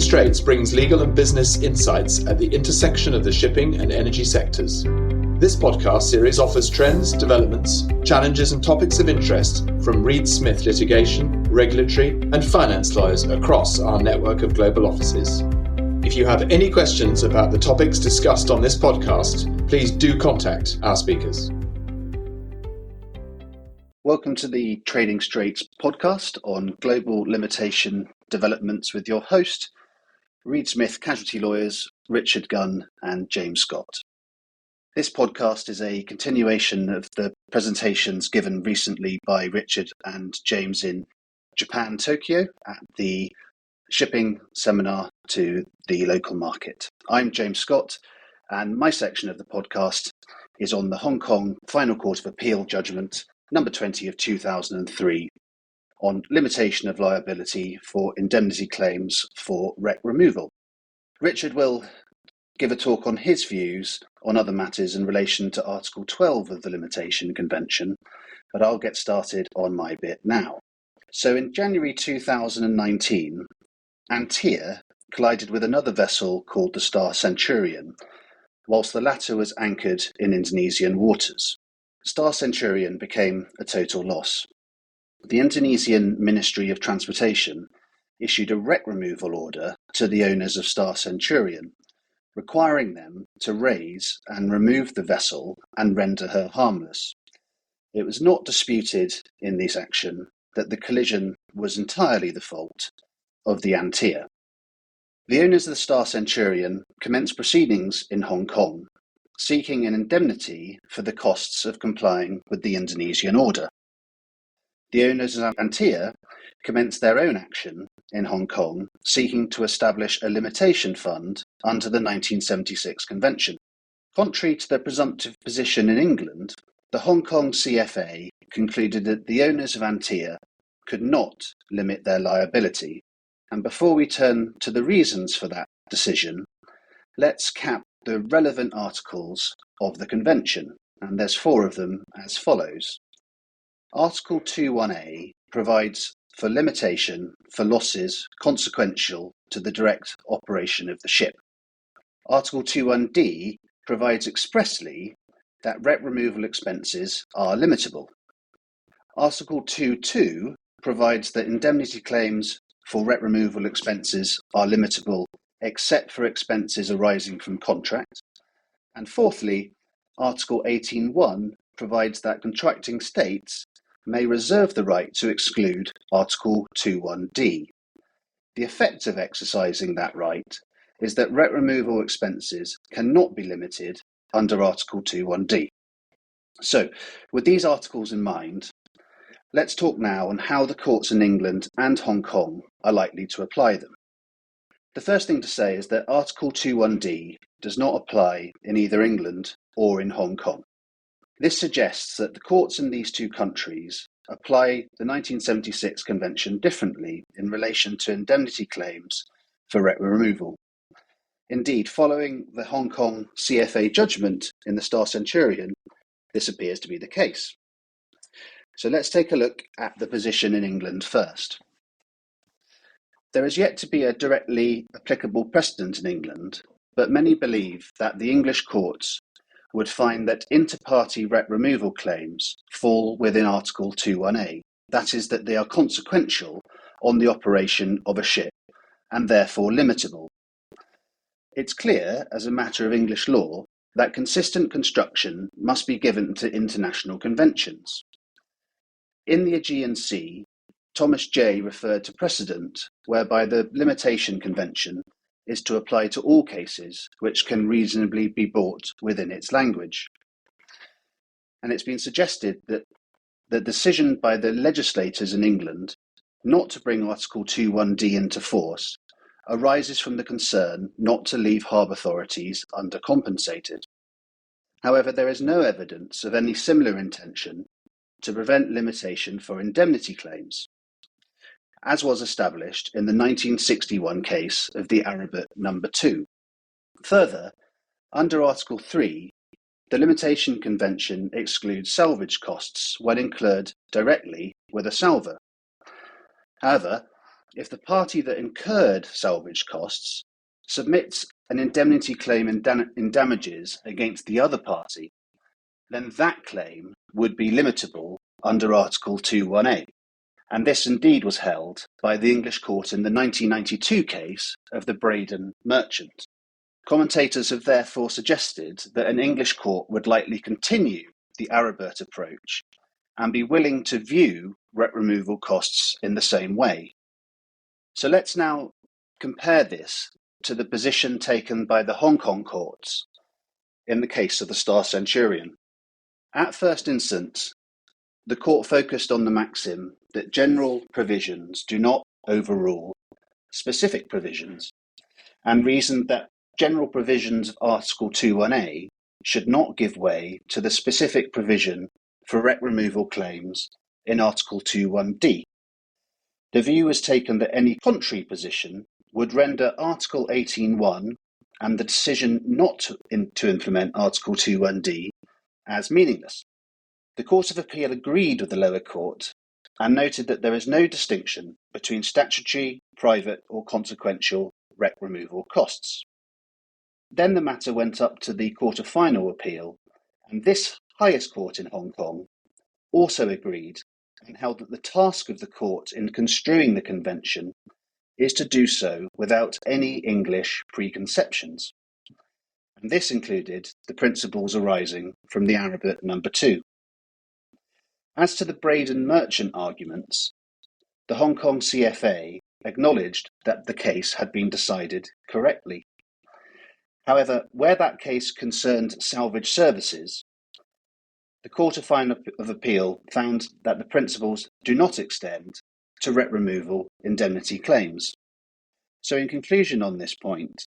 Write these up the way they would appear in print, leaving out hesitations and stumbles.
Straits brings legal and business insights at the intersection of the shipping and energy sectors. This podcast series offers trends, developments, challenges and topics of interest from Reed Smith litigation, regulatory and finance lawyers across our network of global offices. If you have any questions about the topics discussed on this podcast, please do contact our speakers. Welcome to the Trading Straits podcast on global limitation developments with your host, Reed Smith Casualty lawyers Richard Gunn and James Scott. This podcast is a continuation of the presentations given recently by Richard and James in Japan, Tokyo, at the shipping seminar to the local market. I'm James Scott, and my section of the podcast is on the Hong Kong Final Court of Appeal judgment number 20 of 2003 on limitation of liability for indemnity claims for wreck removal. Richard will give a talk on his views on other matters in relation to Article 12 of the Limitation Convention, but I'll get started on my bit now. So in January 2019, Antia collided with another vessel called the Star Centurion, whilst the latter was anchored in Indonesian waters. Star Centurion became a total loss. The Indonesian Ministry of Transportation issued a wreck removal order to the owners of Star Centurion, requiring them to raise and remove the vessel and render her harmless. It was not disputed in this action that the collision was entirely the fault of the Antia. The owners of the Star Centurion commenced proceedings in Hong Kong, seeking an indemnity for the costs of complying with the Indonesian order. The owners of Antia commenced their own action in Hong Kong, seeking to establish a limitation fund under the 1976 Convention. Contrary to the presumptive position in England, the Hong Kong CFA concluded that the owners of Antia could not limit their liability. And before we turn to the reasons for that decision, let's cap the relevant articles of the Convention, and there's 4 of them as follows. Article 2.1a provides for limitation for losses consequential to the direct operation of the ship. Article 2.1d provides expressly that wreck removal expenses are limitable. Article 2.2 provides that indemnity claims for wreck removal expenses are limitable except for expenses arising from contract. And fourthly, Article 18.1 provides that contracting states may reserve the right to exclude Article 2.1d. The effect of exercising that right is that wreck removal expenses cannot be limited under Article 2.1d. So, with these articles in mind, let's talk now on how the courts in England and Hong Kong are likely to apply them. The first thing to say is that Article 2.1d does not apply in either England or in Hong Kong. This suggests that the courts in these two countries apply the 1976 Convention differently in relation to indemnity claims for wreck removal. Indeed, following the Hong Kong CFA judgment in the Star Centurion, this appears to be the case. So let's take a look at the position in England first. There is yet to be a directly applicable precedent in England, but many believe that the English courts would find that inter-party wreck removal claims fall within Article 2.1a, that is, that they are consequential on the operation of a ship and therefore limitable. It's clear, as a matter of English law, that consistent construction must be given to international conventions. In the Aegean Sea, Thomas J. referred to precedent whereby the Limitation Convention is to apply to all cases which can reasonably be brought within its language. And it's been suggested that the decision by the legislators in England not to bring Article 2.1d into force arises from the concern not to leave harbour authorities undercompensated. However, there is no evidence of any similar intention to prevent limitation for indemnity claims, as was established in the 1961 case of the Arabet No. 2. Further, under Article 3, the Limitation Convention excludes salvage costs when incurred directly with a salvor. However, if the party that incurred salvage costs submits an indemnity claim in damages against the other party, then that claim would be limitable under Article 2.1a. And this indeed was held by the English court in the 1992 case of the Braden merchant. Commentators have therefore suggested that an English court would likely continue the Aribert approach and be willing to view rep removal costs in the same way. So let's now compare this to the position taken by the Hong Kong courts in the case of the Star Centurion. At first instance, the court focused on the maxim that general provisions do not overrule specific provisions, and reasoned that general provisions of Article 2.1a should not give way to the specific provision for rep removal claims in Article 2.1d. The view was taken that any contrary position would render Article 18.1 and the decision not to implement Article 2.1d as meaningless. The Court of Appeal agreed with the lower court and noted that there is no distinction between statutory, private or consequential rep removal costs. Then the matter went up to the Court of Final Appeal, and this highest court in Hong Kong also agreed and held that the task of the court in construing the convention is to do so without any English preconceptions. And this included the principles arising from the Aribert No. 2. As to the Braden merchant arguments, the Hong Kong CFA acknowledged that the case had been decided correctly. However, where that case concerned salvage services, the Court of Final Appeal found that the principles do not extend to rep removal indemnity claims. So in conclusion on this point,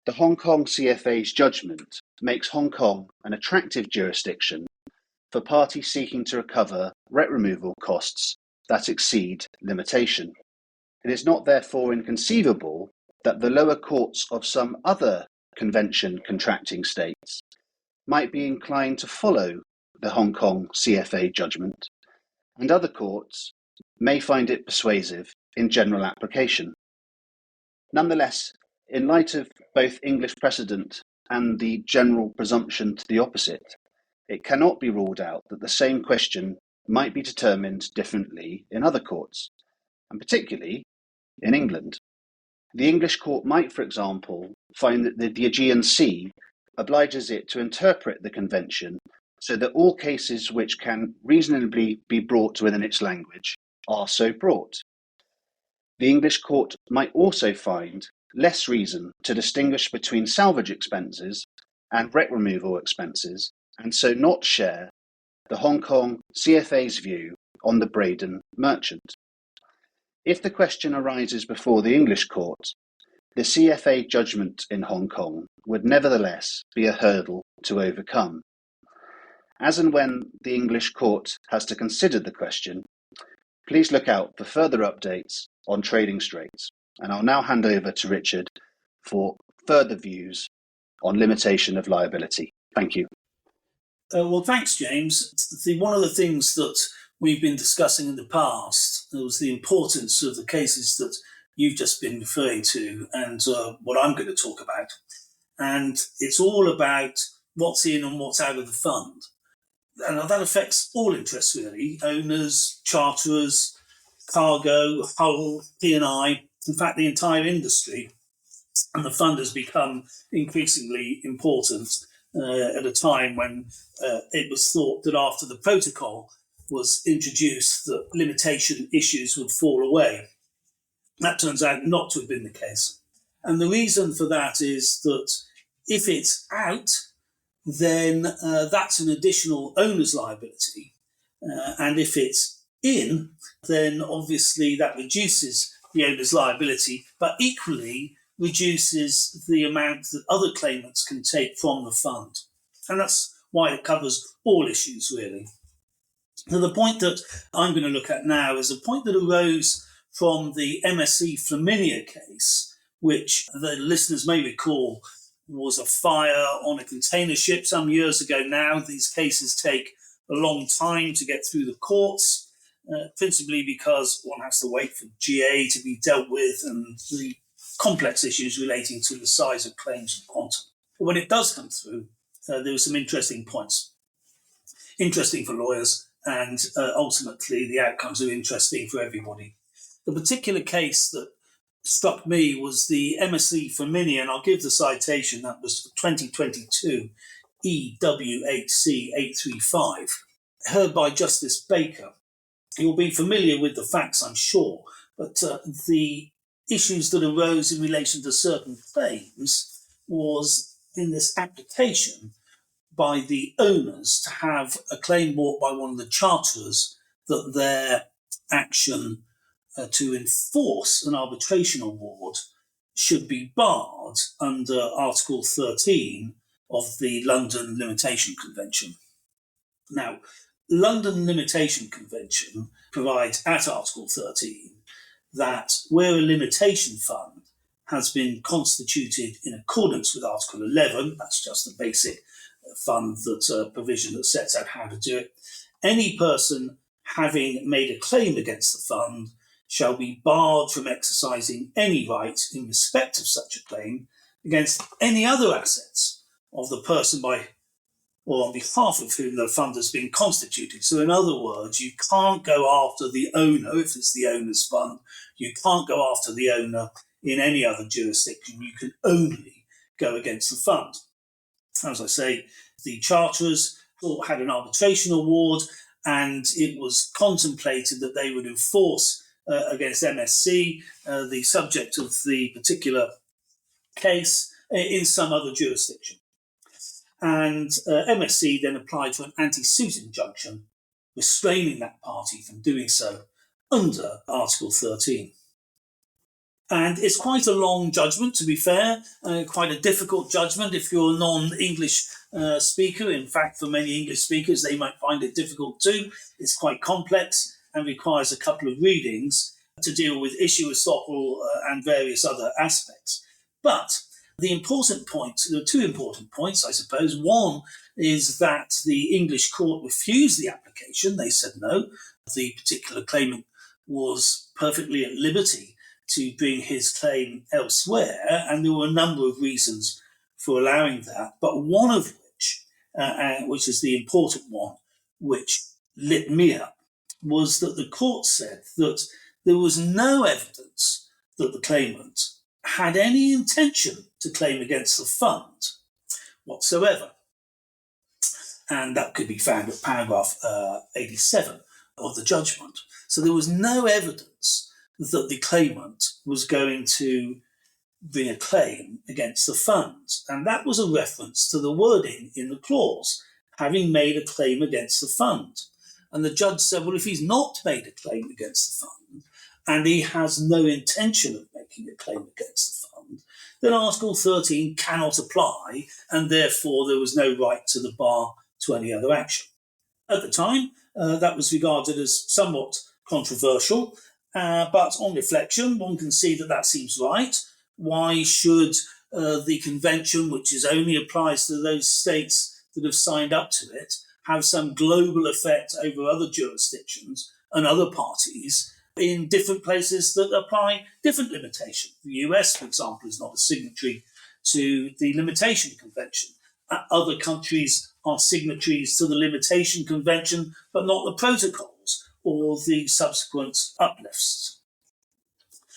the Hong Kong CFA's judgment makes Hong Kong an attractive jurisdiction for parties seeking to recover rep removal costs that exceed limitation. It is not therefore inconceivable that the lower courts of some other convention contracting states might be inclined to follow the Hong Kong CFA judgment, and other courts may find it persuasive in general application. Nonetheless, in light of both English precedent and the general presumption to the opposite, it cannot be ruled out that the same question might be determined differently in other courts, and particularly in England. The English court might, for example, find that the Aegean Sea obliges it to interpret the convention so that all cases which can reasonably be brought within its language are so brought. The English court might also find less reason to distinguish between salvage expenses and rep removal expenses, and so not share the Hong Kong CFA's view on the Braden merchant. If the question arises before the English court, the CFA judgment in Hong Kong would nevertheless be a hurdle to overcome. As and when the English court has to consider the question, please look out for further updates on trading straits. And I'll now hand over to Richard for further views on limitation of liability. Thank you. Well, thanks, James. One of the things that we've been discussing in the past was the importance of the cases that you've just been referring to and what I'm going to talk about. And it's all about what's in and what's out of the fund. And that affects all interests, really: owners, charterers, cargo, hull, P&I, in fact, the entire industry. And the fund has become increasingly important at a time when it was thought that after the protocol was introduced that limitation issues would fall away. That turns out not to have been the case. And the reason for that is that if it's out, then that's an additional owner's liability. And if it's in, then obviously that reduces the owner's liability, but equally reduces the amount that other claimants can take from the fund. And that's why it covers all issues, really. Now, the point that I'm going to look at now is a point that arose from the MSC Flaminia case, which the listeners may recall was a fire on a container ship some years ago now. These cases take a long time to get through the courts. principally because one has to wait for GA to be dealt with and the complex issues relating to the size of claims and quantum. But when it does come through, there were some interesting points. Interesting for lawyers, and ultimately the outcomes are interesting for everybody. The particular case that struck me was the MSC for Mini, and I'll give the citation. That was 2022 EWHC 835, heard by Justice Baker. You'll be familiar with the facts, I'm sure, but the issues that arose in relation to certain claims was in this application by the owners to have a claim brought by one of the charterers that their action to enforce an arbitration award should be barred under Article 13 of the London Limitation Convention. Now, London Limitation Convention provides at Article 13 that where a limitation fund has been constituted in accordance with Article 11, that's just the basic fund that provision that sets out how to do it, any person having made a claim against the fund shall be barred from exercising any right in respect of such a claim against any other assets of the person by or on behalf of whom the fund has been constituted. So in other words, you can't go after the owner if it's the owner's fund. You can't go after the owner in any other jurisdiction. You can only go against the fund. As I say, the charterers had an arbitration award, and it was contemplated that they would enforce against MSC, the subject of the particular case, in some other jurisdiction. And MSC then applied for an anti-suit injunction, restraining that party from doing so under Article 13. And it's quite a long judgment, to be fair, quite a difficult judgment if you're a non-English speaker. In fact, for many English speakers, they might find it difficult too. It's quite complex and requires a couple of readings to deal with issue estoppel and various other aspects. But the important point, there are two important points, I suppose. One is that the English court refused the application. They said no. The particular claimant was perfectly at liberty to bring his claim elsewhere, and there were a number of reasons for allowing that, but one of which is the important one, which lit me up, was that the court said that there was no evidence that the claimant had any intention to claim against the fund whatsoever. And that could be found at paragraph 87 of the judgment. So there was no evidence that the claimant was going to bring a claim against the funds. And that was a reference to the wording in the clause, having made a claim against the fund. And the judge said, well, if he's not made a claim against the fund, and he has no intention of making a claim against the fund, then Article 13 cannot apply, and therefore there was no right to the bar to any other action. At the time, that was regarded as somewhat controversial, but on reflection, one can see that that seems right. Why should the convention, which only applies to those states that have signed up to it, have some global effect over other jurisdictions and other parties in different places that apply different limitations? The US, for example, is not a signatory to the Limitation Convention. Other countries are signatories to the Limitation Convention, but not the protocols or the subsequent uplifts.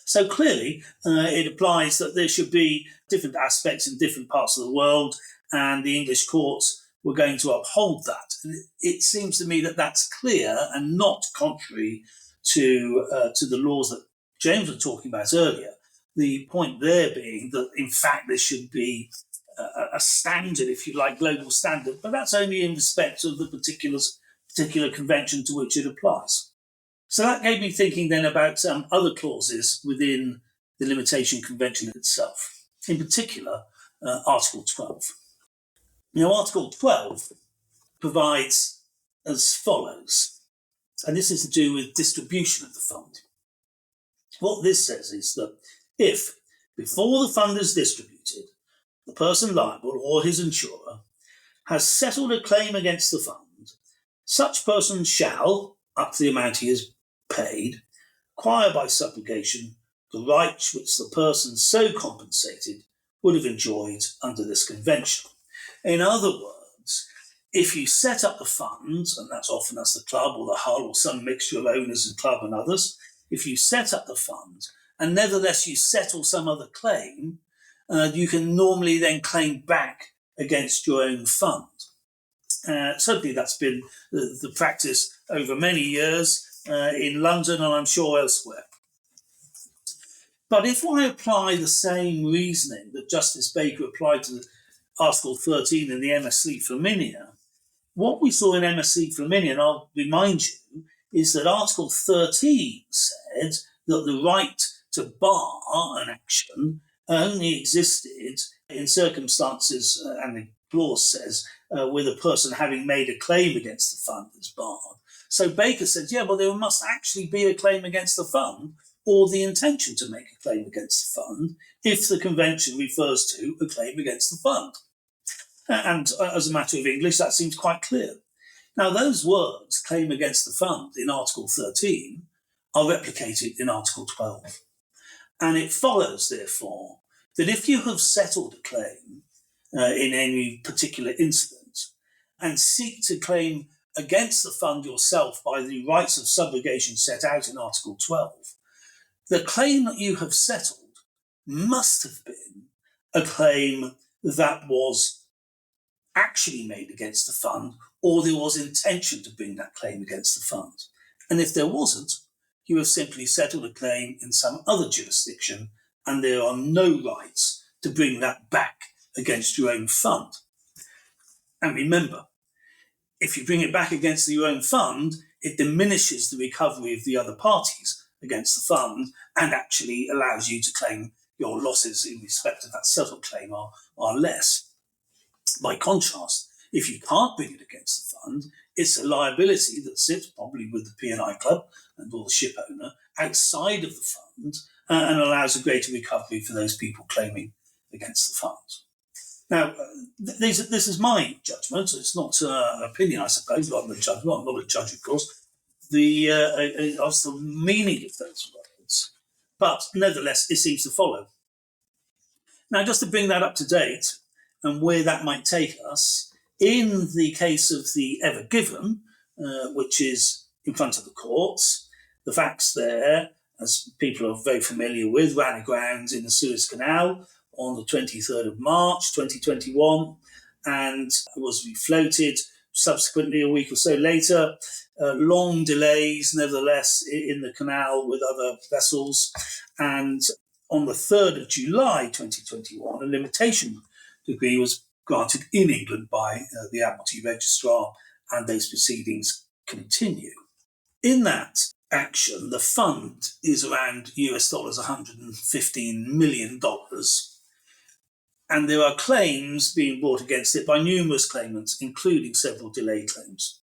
So clearly, it applies that there should be different aspects in different parts of the world, and the English courts were going to uphold that. And it seems to me that that's clear and not contrary to the laws that James was talking about earlier. The point there being that, in fact, there should be a standard, if you like, global standard, but that's only in respect of the particular convention to which it applies. So that gave me thinking then about other clauses within the Limitation Convention itself, in particular, Article 12. Now, Article 12 provides as follows, and this is to do with distribution of the fund. What this says is that if, before the fund is distributed, the person liable or his insurer has settled a claim against the fund, such person shall, up to the amount he has paid, acquire by subrogation the rights which the person so compensated would have enjoyed under this convention. In other words, if you set up the fund, and that's often as the club or the hull or some mixture of owners and club and others, if you set up the fund and nevertheless you settle some other claim, you can normally then claim back against your own fund. Certainly that's been the practice over many years in London and I'm sure elsewhere. But if I apply the same reasoning that Justice Baker applied to Article 13 in the MSC Flaminia, what we saw in MSC Flaminia, and I'll remind you, is that Article 13 said that the right to bar an action only existed in circumstances, and the clause says, with a person having made a claim against the fund is barred. So Baker said, yeah, well, there must actually be a claim against the fund or the intention to make a claim against the fund if the convention refers to a claim against the fund. And as a matter of English, that seems quite clear. Now, those words, claim against the fund, in Article 13, are replicated in Article 12. And it follows, therefore, that if you have settled a claim in any particular incident and seek to claim against the fund yourself by the rights of subrogation set out in Article 12, the claim that you have settled must have been a claim that was actually made against the fund, or there was intention to bring that claim against the fund. And if there wasn't, you have simply settled a claim in some other jurisdiction, and there are no rights to bring that back against your own fund. And remember, if you bring it back against your own fund, it diminishes the recovery of the other parties against the fund and actually allows you to claim your losses in respect of that settled claim are less. By contrast, if you can't bring it against the fund, it's a liability that sits probably with the P&I club and or the ship owner outside of the fund and allows a greater recovery for those people claiming against the fund. Now, this is my judgment. It's not an opinion, I suppose. I'm a judge. Well, I'm not a judge, of course. Of the meaning of those words. But nevertheless, it seems to follow. Now, just to bring that up to date, and where that might take us, in the case of the Ever Given, which is in front of the courts, the facts there, as people are very familiar with, ran aground in the Suez Canal on the 23rd of March 2021 and was refloated subsequently a week or so later. Long delays, nevertheless, in the canal with other vessels. And on the 3rd of July 2021, a limitation degree was granted in England by the Admiralty Registrar, and those proceedings continue. In that action, the fund is around $115 million, and there are claims being brought against it by numerous claimants, including several delay claims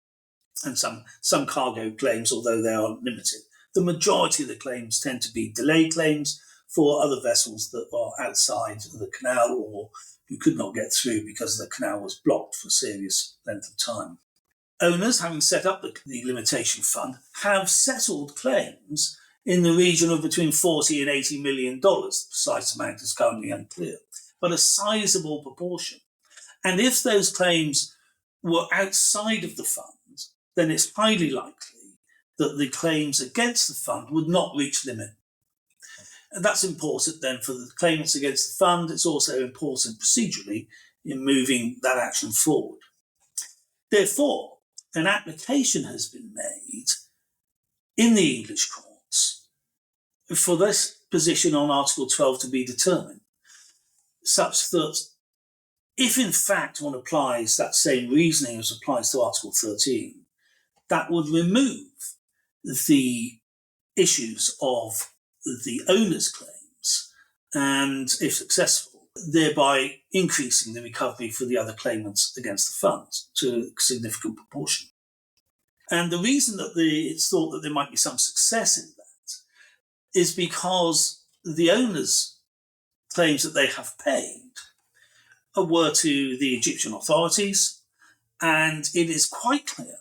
and some cargo claims, although they are limited. The majority of the claims tend to be delay claims for other vessels that are outside the canal or who could not get through because the canal was blocked for a serious length of time. Owners, having set up the limitation fund, have settled claims in the region of between $40 and $80 million. The precise amount is currently unclear, but a sizable proportion. And if those claims were outside of the fund, then it's highly likely that the claims against the fund would not reach limit. And that's important then for the claimants against the fund. It's also important procedurally in moving that action forward. Therefore, an application has been made in the English courts for this position on Article 12 to be determined, such that if in fact one applies that same reasoning as applies to Article 13, that would remove the issues of the owner's claims and, if successful, thereby increasing the recovery for the other claimants against the fund to a significant proportion. And the reason that it's thought that there might be some success in that is because the owners' claims that they have paid were to the Egyptian authorities, and it is quite clear,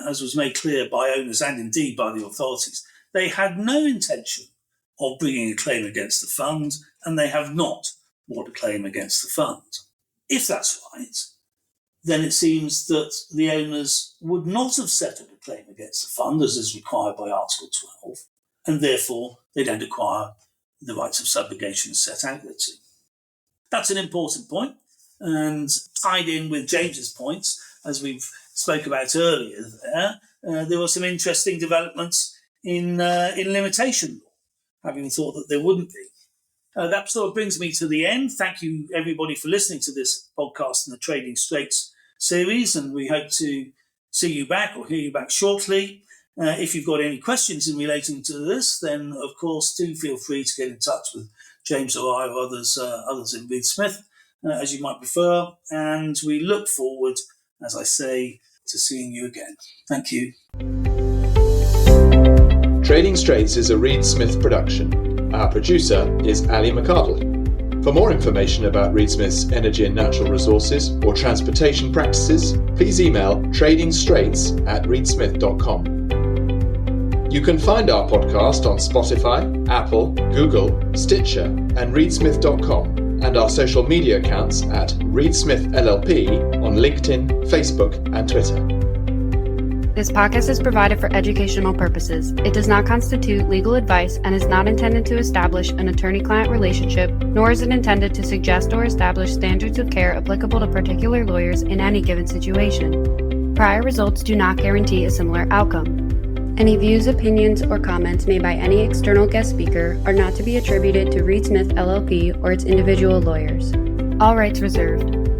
as was made clear by owners and indeed by the authorities, they had no intention of bringing a claim against the fund, and they have not brought a claim against the fund. If that's right, then it seems that the owners would not have settled a claim against the fund as is required by Article 12, and therefore they don't acquire the rights of subrogation set out there too. That's an important point, and tied in with James's points, as we've spoke about earlier there were some interesting developments in limitation law, having thought that there wouldn't be. That sort of brings me to the end. Thank you, everybody, for listening to this podcast in the Trading Straits series, and we hope to see you back or hear you back shortly. If you've got any questions in relating to this, then, of course, do feel free to get in touch with James or I or others in Reed Smith, as you might prefer. And we look forward, as I say, to seeing you again. Thank you. Trading Straits is a Reed Smith production. Our producer is Ali McArdle. For more information about Reed Smith's energy and natural resources or transportation practices, please email tradingstraits@reedsmith.com. You can find our podcast on Spotify, Apple, Google, Stitcher, and reedsmith.com, and our social media accounts at Reed Smith LLP on LinkedIn, Facebook, and Twitter. This podcast is provided for educational purposes. It does not constitute legal advice and is not intended to establish an attorney-client relationship, nor is it intended to suggest or establish standards of care applicable to particular lawyers in any given situation. Prior results do not guarantee a similar outcome. Any views, opinions, or comments made by any external guest speaker are not to be attributed to Reed Smith LLP or its individual lawyers. All rights reserved.